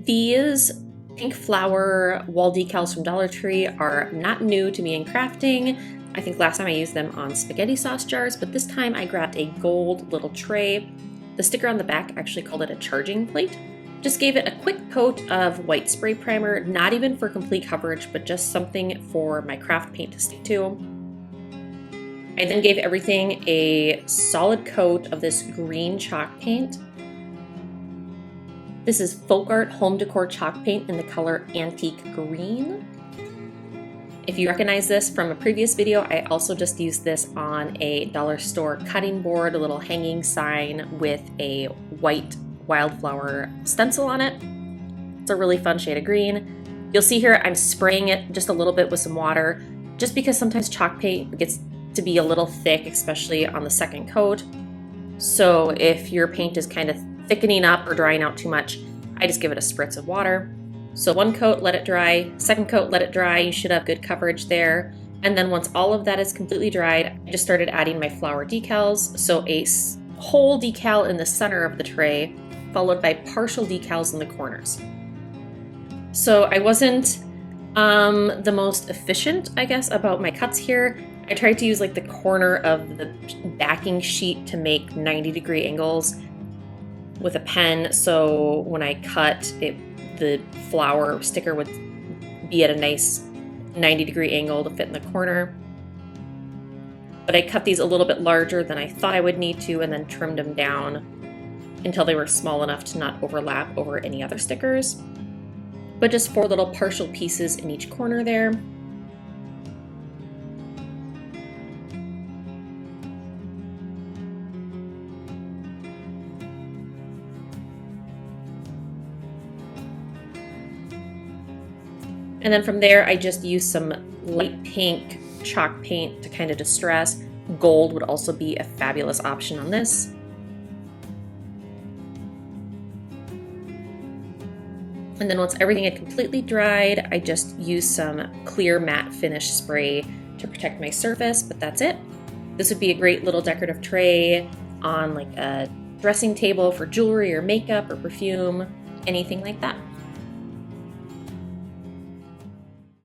These pink flower wall decals from Dollar Tree are not new to me in crafting. I think last time I used them on spaghetti sauce jars, but this time I grabbed a gold little tray. The sticker on the back actually called it a charging plate. Just gave it a quick coat of white spray primer, not even for complete coverage, but just something for my craft paint to stick to. I then gave everything a solid coat of this green chalk paint. This is Folk Art Home Decor chalk paint in the color Antique Green. If you recognize this from a previous video, I also just used this on a dollar store cutting board, a little hanging sign with a white wildflower stencil on it. It's a really fun shade of green. You'll see here I'm spraying it just a little bit with some water, just because sometimes chalk paint gets to be a little thick, especially on the second coat. So if your paint is kind of thickening up or drying out too much, I just give it a spritz of water. So one coat, let it dry. Second coat, let it dry. You should have good coverage there. And then once all of that is completely dried, I just started adding my flower decals. So a whole decal in the center of the tray, followed by partial decals in the corners. So I wasn't the most efficient, I guess, about my cuts here. I tried to use like the corner of the backing sheet to make 90-degree angles with a pen, so when I cut it, the flower sticker would be at a nice 90-degree angle to fit in the corner. But I cut these a little bit larger than I thought I would need to, and then trimmed them down until they were small enough to not overlap over any other stickers. But just 4 little partial pieces in each corner there. And then from there, I just used some light pink chalk paint to kind of distress. Gold would also be a fabulous option on this. And then once everything had completely dried, I just used some clear matte finish spray to protect my surface, but that's it. This would be a great little decorative tray on like a dressing table for jewelry or makeup or perfume, anything like that.